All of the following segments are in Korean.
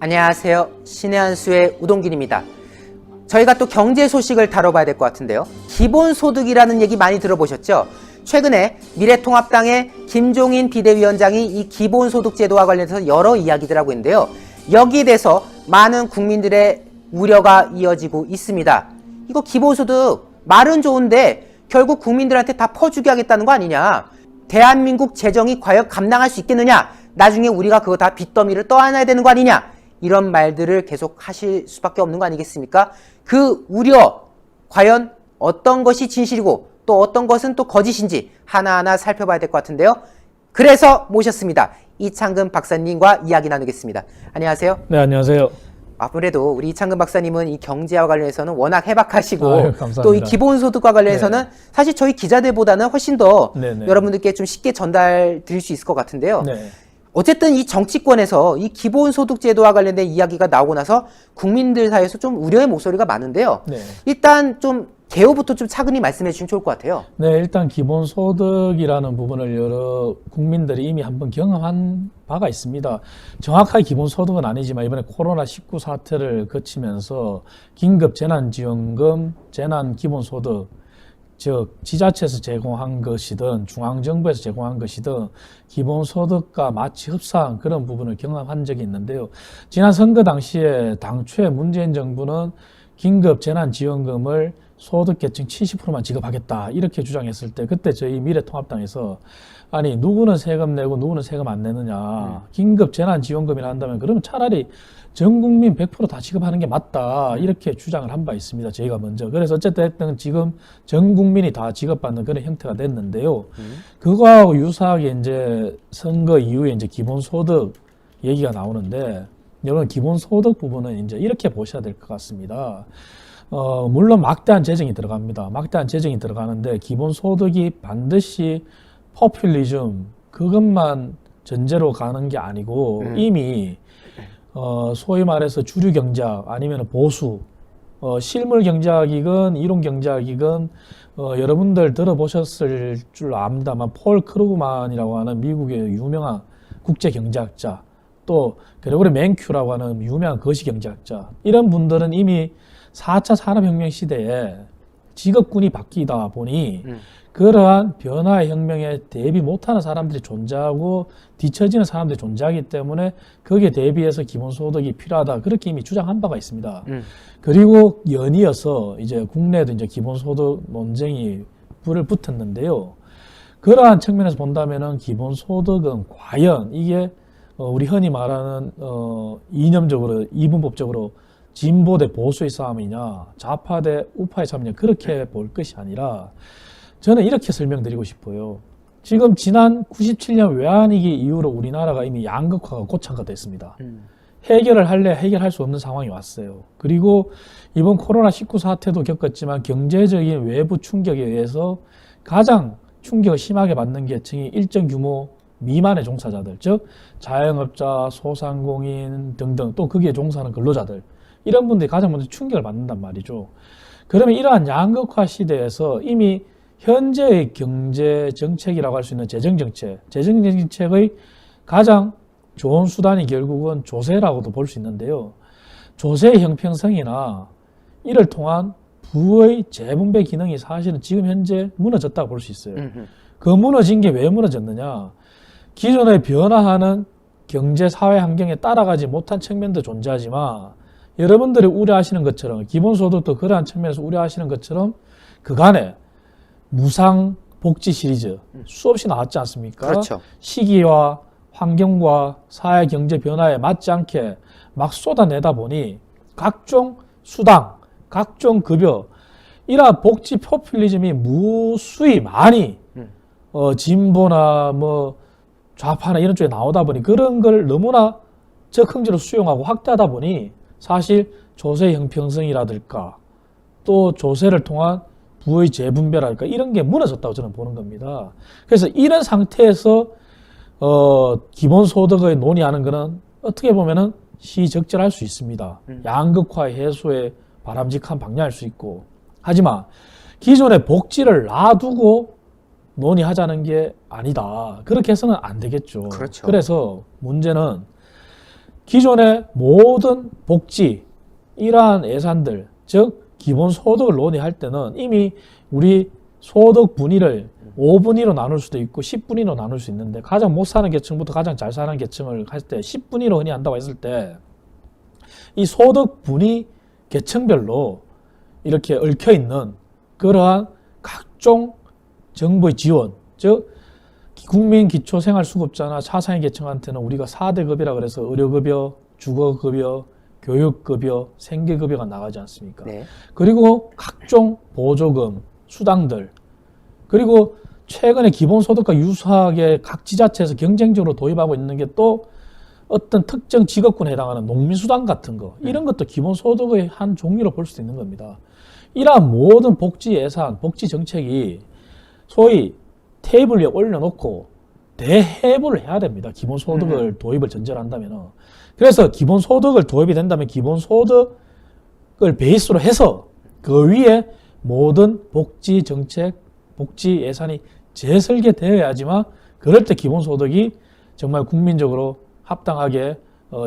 안녕하세요. 신의 한수의 우동균입니다. 저희가 또 경제 소식을 다뤄봐야 될 것 같은데요. 기본소득이라는 얘기 많이 들어보셨죠? 최근에 미래통합당의 김종인 비대위원장이 이 기본소득제도와 관련해서 여러 이야기들 하고 있는데요. 여기에 대해서 많은 국민들의 우려가 이어지고 있습니다. 이거 기본소득 말은 좋은데 결국 국민들한테 다 퍼주게 하겠다는 거 아니냐? 대한민국 재정이 과연 감당할 수 있겠느냐? 나중에 우리가 그거 다 빚더미를 떠안아야 되는 거 아니냐? 이런 말들을 계속 하실 수밖에 없는 거 아니겠습니까? 그 우려, 과연 어떤 것이 진실이고 또 어떤 것은 또 거짓인지 하나하나 살펴봐야 될 것 같은데요. 그래서 모셨습니다. 이창근 박사님과 이야기 나누겠습니다. 안녕하세요. 네, 안녕하세요. 아무래도 우리 이창근 박사님은 이 경제와 관련해서는 워낙 해박하시고 아유, 또 이 기본소득과 관련해서는 네. 사실 저희 기자들보다는 훨씬 더 네네. 여러분들께 좀 쉽게 전달 드릴 수 있을 것 같은데요. 네. 어쨌든 이 정치권에서 이 기본소득제도와 관련된 이야기가 나오고 나서 국민들 사이에서 좀 우려의 목소리가 많은데요. 네. 일단 좀 개요부터 좀 차근히 말씀해 주시면 좋을 것 같아요. 네, 일단 기본소득이라는 부분을 여러 국민들이 이미 한번 경험한 바가 있습니다. 정확하게 기본소득은 아니지만 이번에 코로나19 사태를 거치면서 긴급재난지원금, 재난기본소득, 즉 지자체에서 제공한 것이든 중앙정부에서 제공한 것이든 기본소득과 마치 흡사한 그런 부분을 경험한 적이 있는데요. 지난 선거 당시에 당초에 문재인 정부는 긴급재난지원금을 소득계층 70%만 지급하겠다 이렇게 주장했을 때 그때 저희 미래통합당에서 아니 누구는 세금 내고 누구는 세금 안 내느냐, 긴급재난지원금이라 한다면 그러면 차라리 전 국민 100% 다 지급하는 게 맞다 이렇게 주장을 한 바 있습니다. 저희가 먼저. 그래서 어쨌든 지금 전 국민이 다 지급받는 그런 형태가 됐는데요. 그거하고 유사하게 이제 선거 이후에 이제 기본소득 얘기가 나오는데 여러분 기본소득 부분은 이제 이렇게 보셔야 될 것 같습니다. 물론 막대한 재정이 들어갑니다. 막대한 재정이 들어가는데 기본소득이 반드시 포퓰리즘 그것만 전제로 가는 게 아니고 이미 소위 말해서 주류 경제학 아니면 보수 실물 경제학이건 이론 경제학이건 여러분들 들어보셨을 줄 압니다만 폴 크루그만이라고 하는 미국의 유명한 국제 경제학자 또 그레고리 맨큐라고 하는 유명한 거시 경제학자 이런 분들은 이미 4차 산업혁명 시대에 직업군이 바뀌다 보니 그러한 변화의 혁명에 대비 못하는 사람들이 존재하고 뒤처지는 사람들이 존재하기 때문에 거기에 대비해서 기본소득이 필요하다 그렇게 이미 주장한 바가 있습니다. 그리고 연이어서 이제 국내에도 이제 기본소득 논쟁이 불을 붙었는데요. 그러한 측면에서 본다면은 기본소득은 과연 이게 우리 흔히 말하는 이념적으로 이분법적으로 진보 대 보수의 싸움이냐 좌파 대 우파의 싸움이냐 그렇게 볼 것이 아니라 저는 이렇게 설명드리고 싶어요. 지금 지난 97년 외환위기 이후로 우리나라가 이미 양극화가 고착화 됐습니다. 해결을 할래 해결할 수 없는 상황이 왔어요. 그리고 이번 코로나19 사태도 겪었지만 경제적인 외부 충격에 의해서 가장 충격을 심하게 받는 계층이 일정 규모 미만의 종사자들, 즉 자영업자, 소상공인 등등 또 거기에 종사하는 근로자들 이런 분들이 가장 먼저 충격을 받는단 말이죠. 그러면 이러한 양극화 시대에서 이미 현재의 경제 정책이라고 할 수 있는 재정정책의 가장 좋은 수단이 결국은 조세라고도 볼 수 있는데요. 조세의 형평성이나 이를 통한 부의 재분배 기능이 사실은 지금 현재 무너졌다고 볼 수 있어요. 그 무너진 게 왜 무너졌느냐? 기존에 변화하는 경제 사회 환경에 따라가지 못한 측면도 존재하지만 여러분들이 우려하시는 것처럼 기본소득도 그러한 측면에서 우려하시는 것처럼 그간에 무상 복지 시리즈 수없이 나왔지 않습니까? 그렇죠. 시기와 환경과 사회 경제 변화에 맞지 않게 막 쏟아내다 보니 각종 수당, 각종 급여 이러한 복지 포퓰리즘이 무수히 많이 진보나 뭐 좌파나 이런 쪽에 나오다 보니 그런 걸 너무나 적극적으로 수용하고 확대하다 보니 사실 조세 형평성이라든가 또 조세를 통한 부의 재분배랄까 이런 게 무너졌다고 저는 보는 겁니다. 그래서 이런 상태에서 기본소득을 논의하는 것은 어떻게 보면은 시적절할 수 있습니다. 양극화 해소에 바람직한 방향일 수 있고 하지만 기존의 복지를 놔두고 논의하자는 게 아니다. 그렇게 해서는 안 되겠죠. 그렇죠. 그래서 문제는 기존의 모든 복지, 이러한 예산들, 즉 기본소득을 논의할 때는 이미 우리 소득 분위를 5분위로 나눌 수도 있고 10분위로 나눌 수 있는데, 가장 못 사는 계층부터 가장 잘 사는 계층을 할 때 10분위로 흔히 한다고 했을 때, 이 소득 분위 계층별로 이렇게 얽혀 있는 그러한 각종 정부의 지원, 즉 국민 기초생활수급자나 차상위 계층한테는 우리가 4대급여라 그래서 의료급여, 주거급여, 교육급여, 생계급여가 나가지 않습니까? 네. 그리고 각종 보조금, 수당들, 그리고 최근에 기본소득과 유사하게 각 지자체에서 경쟁적으로 도입하고 있는 게 또 어떤 특정 직업군에 해당하는 농민수당 같은 거, 이런 것도 기본소득의 한 종류로 볼 수 있는 겁니다. 이러한 모든 복지 예산, 복지 정책이 소위 테이블 위에 올려놓고 대해부를 해야 됩니다. 기본소득을 도입을 전제로 한다면. 그래서 기본소득을 도입이 된다면 기본소득을 베이스로 해서 그 위에 모든 복지 정책, 복지 예산이 재설계되어야지만 그럴 때 기본소득이 정말 국민적으로 합당하게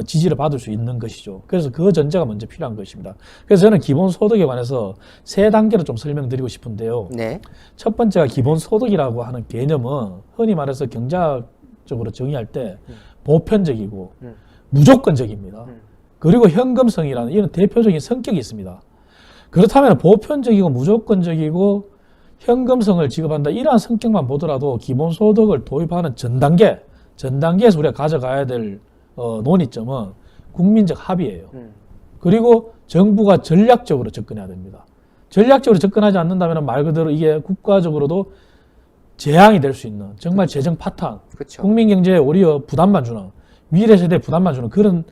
지지를 받을 수 있는 것이죠. 그래서 그 전제가 먼저 필요한 것입니다. 그래서 저는 기본소득에 관해서 3단계로 좀 설명드리고 싶은데요. 네. 첫 번째가 기본소득이라고 하는 개념은 흔히 말해서 경제학적으로 정의할 때 보편적이고 무조건적입니다. 그리고 현금성이라는 이런 대표적인 성격이 있습니다. 그렇다면 보편적이고 무조건적이고 현금성을 지급한다, 이러한 성격만 보더라도 기본소득을 도입하는 전단계에서 우리가 가져가야 될 논의점은 국민적 합의예요. 그리고 정부가 전략적으로 접근해야 됩니다. 전략적으로 접근하지 않는다면 말 그대로 이게 국가적으로도 재앙이 될 수 있는, 정말 재정 파탄, 그렇죠. 국민 경제에 오히려 부담만 주는, 미래 세대에 부담만 주는 그런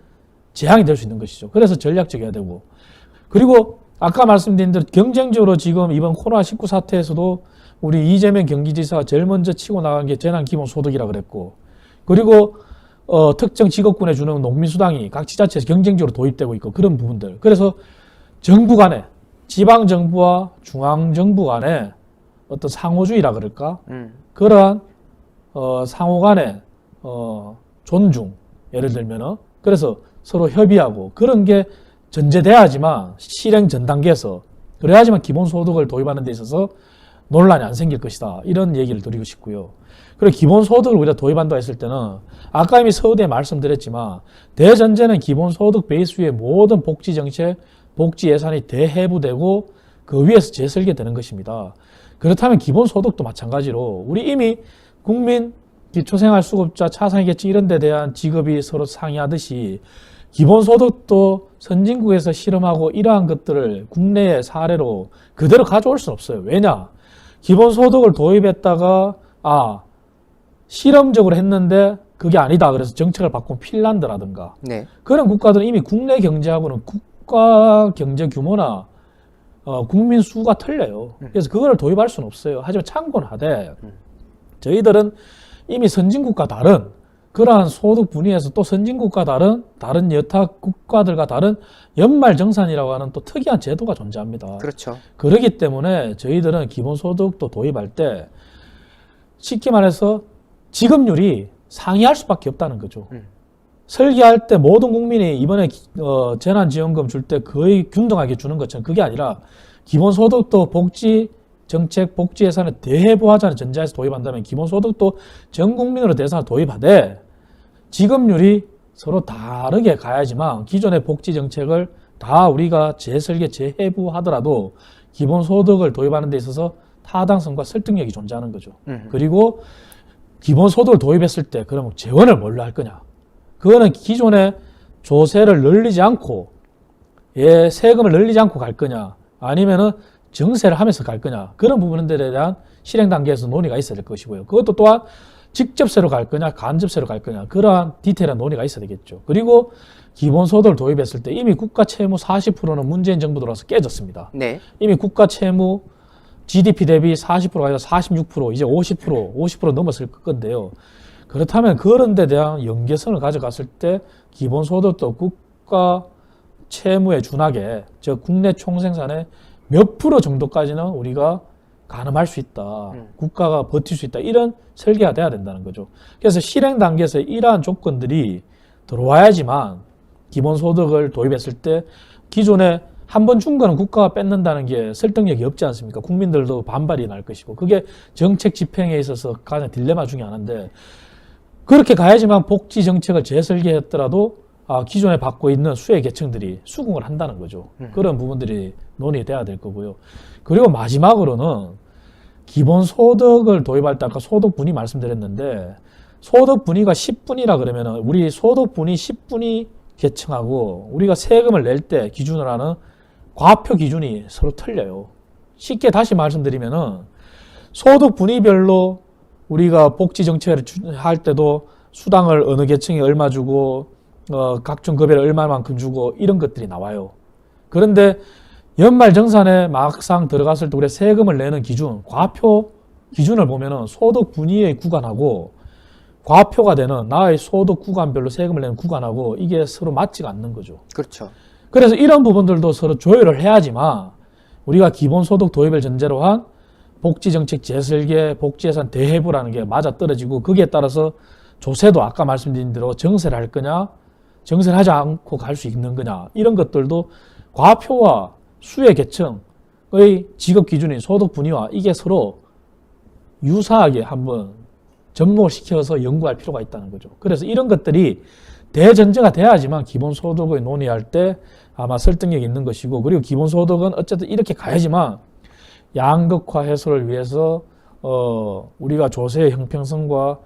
재앙이 될 수 있는 것이죠. 그래서 전략적이어야 되고, 그리고 아까 말씀드린 대로 경쟁적으로 지금 이번 코로나19 사태에서도 우리 이재명 경기지사가 제일 먼저 치고 나간 게 재난기본소득이라 그랬고, 그리고 특정 직업군에 주는 농민수당이 각 지자체에서 경쟁적으로 도입되고 있고, 그런 부분들. 그래서 정부 간에, 지방정부와 중앙정부 간에 어떤 상호주의라 그럴까? 그러한 상호 간의 존중, 예를 들면은, 그래서 서로 협의하고 그런 게 전제돼야지만 실행 전 단계에서, 그래야지만 기본소득을 도입하는 데 있어서 논란이 안 생길 것이다, 이런 얘기를 드리고 싶고요. 그리고 기본소득을 우리가 도입한다 했을 때는 아까 이미 서두에 말씀드렸지만 대전제는 기본소득 베이스 위에 모든 복지정책, 복지 예산이 대해부되고 그 위에서 재설계되는 것입니다. 그렇다면 기본소득도 마찬가지로 우리 이미 국민 기초생활수급자, 차상위 계층 이런 데 대한 지급이 서로 상이하듯이 기본소득도 선진국에서 실험하고 이러한 것들을 국내의 사례로 그대로 가져올 수는 없어요. 왜냐? 기본소득을 도입했다가 실험적으로 했는데 그게 아니다, 그래서 정책을 바꾼 핀란드라든가 네. 그런 국가들은 이미 국내 경제하고는 국가 경제 규모나 국민 수가 틀려요. 그래서 그걸 도입할 수는 없어요. 하지만 참고는 하되 저희들은 이미 선진국과 다른 그러한 소득 분위에서 또 선진국과 다른 여타 국가들과 다른 연말정산이라고 하는 또 특이한 제도가 존재합니다. 그렇죠. 그렇기 때문에 저희들은 기본소득도 도입할 때 쉽게 말해서 지급률이 상이할 수밖에 없다는 거죠. 설계할 때 모든 국민이 이번에 재난지원금 줄 때 거의 균등하게 주는 것처럼 그게 아니라 기본소득도 복지 정책, 복지 예산을 대해부하자는 전제에서 도입한다면 기본소득도 전 국민으로 대상을 도입하되 지급률이 서로 다르게 가야지만 기존의 복지 정책을 다 우리가 재설계, 재해부하더라도 기본소득을 도입하는 데 있어서 타당성과 설득력이 존재하는 거죠. 그리고 기본소득을 도입했을 때 그럼 재원을 뭘로 할 거냐? 그거는 기존의 조세를 늘리지 않고 세금을 늘리지 않고 갈 거냐? 아니면은 정세를 하면서 갈 거냐, 그런 부분들에 대한 실행 단계에서 논의가 있어야 될 것이고요. 그것도 또한 직접세로 갈 거냐 간접세로 갈 거냐, 그러한 디테일한 논의가 있어야 되겠죠. 그리고 기본소득을 도입했을 때 이미 국가 채무 40%는 문재인 정부 들어와서 깨졌습니다. 네. 이미 국가 채무 GDP 대비 40%가 아니라 46%, 이제 50% 넘었을 건데요. 그렇다면 그런 데 대한 연계성을 가져갔을 때 기본소득도 국가 채무에 준하게, 즉 국내 총생산의 몇 프로 정도까지는 우리가 가늠할 수 있다. 국가가 버틸 수 있다. 이런 설계가 돼야 된다는 거죠. 그래서 실행 단계에서 이러한 조건들이 들어와야지만 기본소득을 도입했을 때 기존에 한 번 준 거는 국가가 뺏는다는 게 설득력이 없지 않습니까? 국민들도 반발이 날 것이고 그게 정책 집행에 있어서 가장 딜레마 중에 하나인데 그렇게 가야지만 복지 정책을 재설계했더라도 기존에 받고 있는 수혜 계층들이 수긍을 한다는 거죠. 그런 부분들이 논의돼야 될 거고요. 그리고 마지막으로는 기본소득을 도입할 때 아까 소득분위 말씀드렸는데 소득분위가 10분이라 그러면은 우리 소득분위 10분위 계층하고 우리가 세금을 낼 때 기준으로 하는 과표 기준이 서로 틀려요. 쉽게 다시 말씀드리면은 소득 분위별로 우리가 복지 정책을 할 때도 수당을 어느 계층에 얼마 주고 각종 급여를 얼마만큼 주고 이런 것들이 나와요. 그런데 연말정산에 막상 들어갔을 때 우리가 세금을 내는 기준, 과표 기준을 보면은 소득 분위에 구간하고 과표가 되는 나의 소득 구간별로 세금을 내는 구간하고 이게 서로 맞지가 않는 거죠. 그렇죠. 그래서 이런 부분들도 서로 조율을 해야지만 우리가 기본소득 도입을 전제로 한 복지정책 재설계, 복지예산 대해부라는 게 맞아떨어지고 거기에 따라서 조세도 아까 말씀드린 대로 정세를 할 거냐, 정세를 하지 않고 갈 수 있는 거냐 이런 것들도 과표와 수혜 계층의 지급 기준인 소득 분위와 이게 서로 유사하게 한번 접목을 시켜서 연구할 필요가 있다는 거죠. 그래서 이런 것들이 대전제가 돼야지만 기본소득을 논의할 때 아마 설득력이 있는 것이고 그리고 기본소득은 어쨌든 이렇게 가야지만 양극화 해소를 위해서 우리가 조세의 형평성과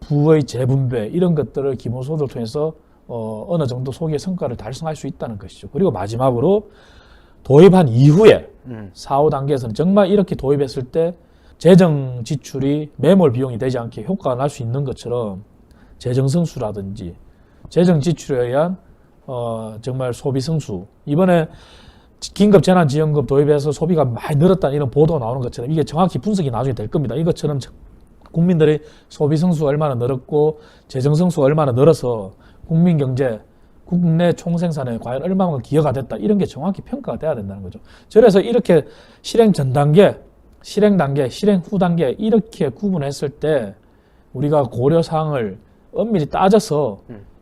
부의 재분배 이런 것들을 기본소득을 통해서 어느 정도 소기의 성과를 달성할 수 있다는 것이죠. 그리고 마지막으로 도입한 이후에 4, 5단계에서는 정말 이렇게 도입했을 때 재정 지출이 매몰 비용이 되지 않게 효과가 날 수 있는 것처럼 재정 성수라든지 재정 지출에 의한 정말 소비 성수 이번에 긴급 재난지원금 도입해서 소비가 많이 늘었다는 이런 보도가 나오는 것처럼 이게 정확히 분석이 나중에 될 겁니다. 이것처럼 국민들의 소비 성수가 얼마나 늘었고 재정 성수가 얼마나 늘어서 국민 경제 국내 총생산에 과연 얼마만큼 기여가 됐다 이런 게 정확히 평가가 돼야 된다는 거죠. 그래서 이렇게 실행 전 단계, 실행 단계, 실행 후 단계 이렇게 구분했을 때 우리가 고려사항을 엄밀히 따져서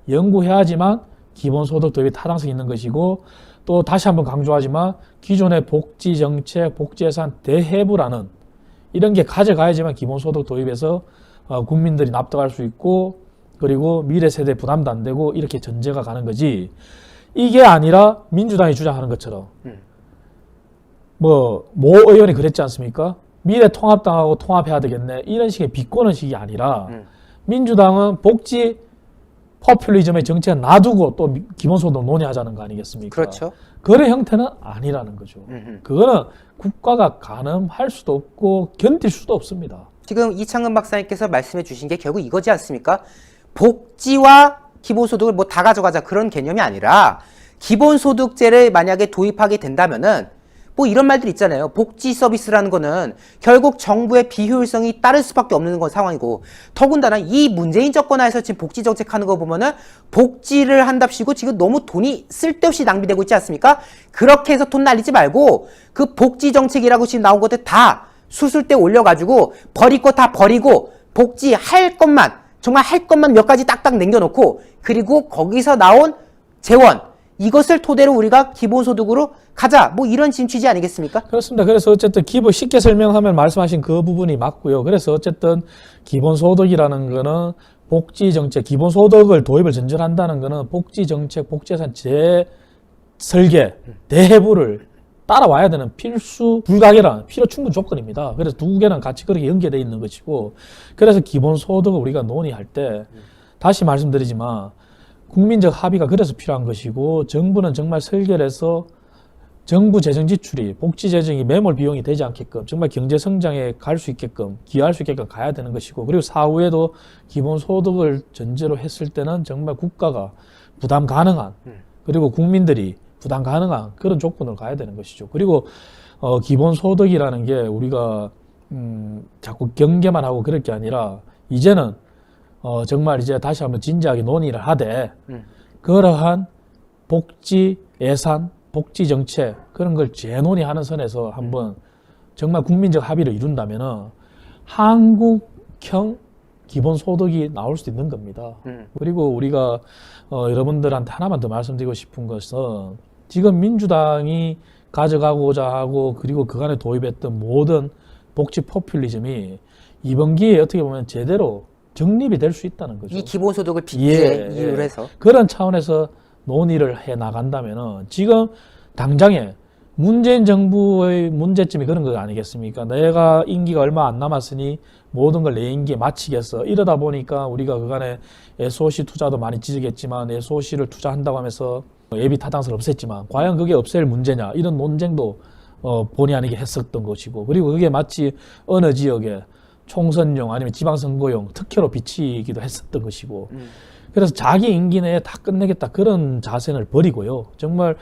연구해야지만 기본소득 도입이 타당성이 있는 것이고 또 다시 한번 강조하지만 기존의 복지정책, 복지예산 대해부라는 이런 게 가져가야지만 기본소득 도입에서 국민들이 납득할 수 있고 그리고 미래 세대 부담도 안 되고 이렇게 전제가 가는 거지 이게 아니라 민주당이 주장하는 것처럼 모 의원이 그랬지 않습니까? 미래통합당하고 통합해야 되겠네 이런 식의 비꼬는식이 아니라 민주당은 복지 포퓰리즘의 정책을 놔두고 또 기본소득 논의하자는 거 아니겠습니까? 그렇죠. 그런 형태는 아니라는 거죠. 그거는 국가가 가늠할 수도 없고 견딜 수도 없습니다. 지금 이창근 박사님께서 말씀해 주신 게 결국 이거지 않습니까? 복지와 기본소득을 뭐 다 가져가자 그런 개념이 아니라 기본소득제를 만약에 도입하게 된다면은 뭐 이런 말들 있잖아요. 복지 서비스라는 거는 결국 정부의 비효율성이 따를 수밖에 없는 건 상황이고 더군다나 이 문재인 정권 하에서 지금 복지 정책 하는 거 보면은 복지를 한답시고 지금 너무 돈이 쓸데없이 낭비되고 있지 않습니까? 그렇게 해서 돈 날리지 말고 그 복지 정책이라고 지금 나온 것들 다 수술대 올려가지고 버릴 거 다 버리고 복지 할 것만 정말 할 것만 몇 가지 딱딱 남겨놓고 그리고 거기서 나온 재원 이것을 토대로 우리가 기본소득으로 가자 뭐 이런 지금 취지 아니겠습니까? 그렇습니다. 그래서 어쨌든 쉽게 설명하면 말씀하신 그 부분이 맞고요. 그래서 어쨌든 기본소득이라는 거는 복지정책, 기본소득을 도입을 전제로 한다는 거는 복지정책, 복지예산 재설계, 대해부를 따라와야 되는 필수 불가결한 필요 충분 조건입니다. 그래서 두 개는 같이 그렇게 연계되어 있는 것이고 그래서 기본소득을 우리가 논의할 때 다시 말씀드리지만 국민적 합의가 그래서 필요한 것이고 정부는 정말 설계를 해서 정부 재정 지출이 복지 재정이 매몰 비용이 되지 않게끔 정말 경제 성장에 갈 수 있게끔 기여할 수 있게끔 가야 되는 것이고 그리고 사후에도 기본소득을 전제로 했을 때는 정말 국가가 부담 가능한 그리고 국민들이 부담 가능한 그런 조건을 가야 되는 것이죠. 그리고 기본소득이라는 게 우리가 자꾸 경계만 하고 그럴 게 아니라 이제는 정말 이제 다시 한번 진지하게 논의를 하되 그러한 복지 예산, 복지 정책 그런 걸 재논의하는 선에서 한번 정말 국민적 합의를 이룬다면은 한국형 기본소득이 나올 수도 있는 겁니다. 그리고 우리가 여러분들한테 하나만 더 말씀드리고 싶은 것은 지금 민주당이 가져가고자 하고 그리고 그간에 도입했던 모든 복지 포퓰리즘이 이번 기회에 어떻게 보면 제대로 정립이 될 수 있다는 거죠. 이 기본소득을 빚제 이유로 해서 그런 차원에서 논의를 해 나간다면은 지금 당장에 문재인 정부의 문제점이 그런 거 아니겠습니까? 내가 임기가 얼마 안 남았으니 모든 걸 내 임기에 마치겠어. 이러다 보니까 우리가 그간에 SOC 투자도 많이 찢어겠지만 SOC를 투자한다고 하면서 예비 타당성을 없앴지만 과연 그게 없앨 문제냐 이런 논쟁도 본의 아니게 했었던 것이고 그리고 그게 마치 어느 지역에 총선용 아니면 지방선거용 특혜로 비치기도 했었던 것이고 그래서 자기 임기 내에 다 끝내겠다 그런 자세를 버리고요. 정말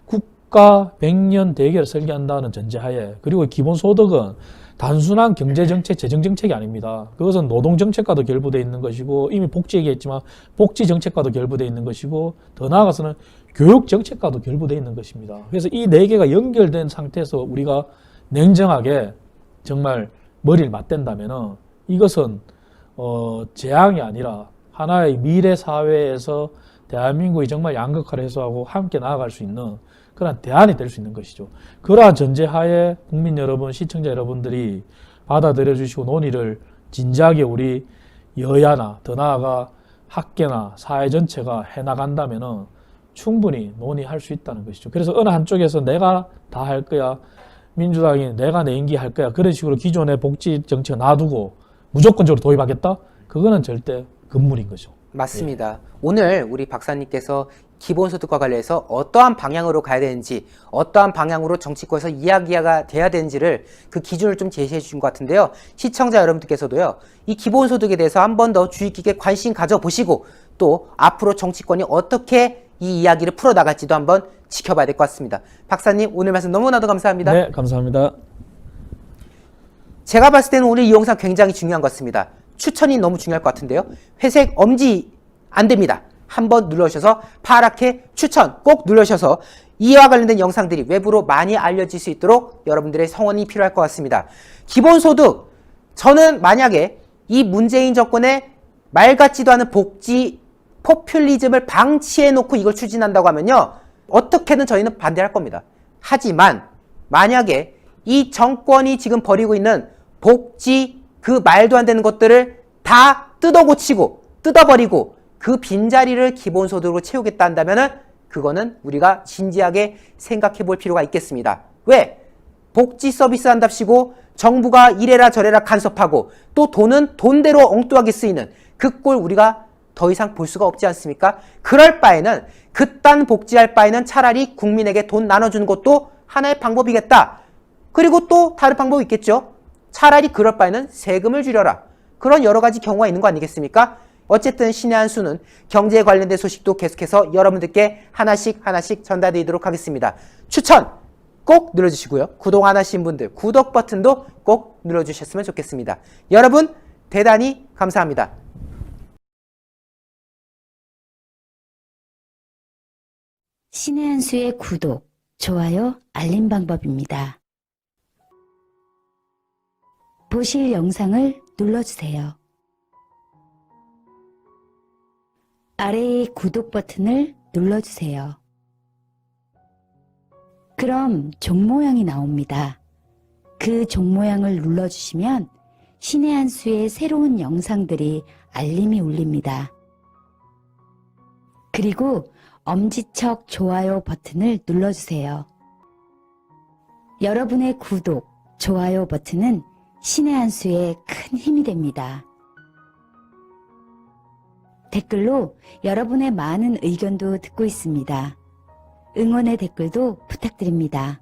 국가 100년 대계를 설계한다는 전제하에 그리고 기본소득은 단순한 경제정책, 재정정책이 아닙니다. 그것은 노동정책과도 결부되어 있는 것이고 이미 복지 얘기했지만 복지정책과도 결부되어 있는 것이고 더 나아가서는 교육정책과도 결부되어 있는 것입니다. 그래서 이 네 개가 연결된 상태에서 우리가 냉정하게 정말 머리를 맞댄다면 이것은 재앙이 아니라 하나의 미래 사회에서 대한민국이 정말 양극화를 해소하고 함께 나아갈 수 있는 그런 대안이 될 수 있는 것이죠. 그러한 전제하에 국민 여러분, 시청자 여러분들이 받아들여 주시고 논의를 진지하게 우리 여야나 더 나아가 학계나 사회 전체가 해나간다면 충분히 논의할 수 있다는 것이죠. 그래서 어느 한쪽에서 내가 다 할 거야, 민주당이 내가 내 임기 할 거야 그런 식으로 기존의 복지 정책 놔두고 무조건적으로 도입하겠다? 그거는 절대 금물인 거죠. 맞습니다. 오늘 우리 박사님께서 기본소득과 관련해서 어떠한 방향으로 가야 되는지 어떠한 방향으로 정치권에서 이야기가 돼야 되는지를 그 기준을 좀 제시해 주신 것 같은데요. 시청자 여러분들께서도요. 이 기본소득에 대해서 한 번 더 주의 깊게 관심 가져보시고 또 앞으로 정치권이 어떻게 이 이야기를 풀어나갈지도 한번 지켜봐야 될 것 같습니다. 박사님 오늘 말씀 너무나도 감사합니다. 네, 감사합니다. 제가 봤을 때는 오늘 이 영상 굉장히 중요한 것 같습니다. 추천이 너무 중요할 것 같은데요. 회색 엄지 안 됩니다. 한번 눌러주셔서 파랗게 추천 꼭 눌러주셔서 이와 관련된 영상들이 외부로 많이 알려질 수 있도록 여러분들의 성원이 필요할 것 같습니다. 기본소득, 저는 만약에 이 문재인 정권의 말 같지도 않은 복지 포퓰리즘을 방치해놓고 이걸 추진한다고 하면요. 어떻게든 저희는 반대할 겁니다. 하지만 만약에 이 정권이 지금 벌이고 있는 복지 그 말도 안 되는 것들을 다 뜯어고치고 뜯어버리고 그 빈자리를 기본소득으로 채우겠다 한다면은 그거는 우리가 진지하게 생각해 볼 필요가 있겠습니다. 왜? 복지 서비스 한답시고 정부가 이래라 저래라 간섭하고 또 돈은 돈대로 엉뚱하게 쓰이는 그 꼴 우리가 더 이상 볼 수가 없지 않습니까? 그럴 바에는 그딴 복지할 바에는 차라리 국민에게 돈 나눠주는 것도 하나의 방법이겠다. 그리고 또 다른 방법이 있겠죠. 차라리 그럴 바에는 세금을 줄여라. 그런 여러 가지 경우가 있는 거 아니겠습니까? 어쨌든 신의 한 수는 경제에 관련된 소식도 계속해서 여러분들께 하나씩 전달드리도록 하겠습니다. 추천 꼭 눌러주시고요. 구독 안 하신 분들 구독 버튼도 꼭 눌러주셨으면 좋겠습니다. 여러분 대단히 감사합니다. 신의 한 수의 구독, 좋아요, 알림 방법입니다. 보실 영상을 눌러주세요. 아래의 구독 버튼을 눌러주세요. 그럼 종 모양이 나옵니다. 그 종 모양을 눌러주시면 신의 한 수의 새로운 영상들이 알림이 울립니다. 그리고 엄지척 좋아요 버튼을 눌러주세요. 여러분의 구독, 좋아요 버튼은 신의 한 수에 큰 힘이 됩니다. 댓글로 여러분의 많은 의견도 듣고 있습니다. 응원의 댓글도 부탁드립니다.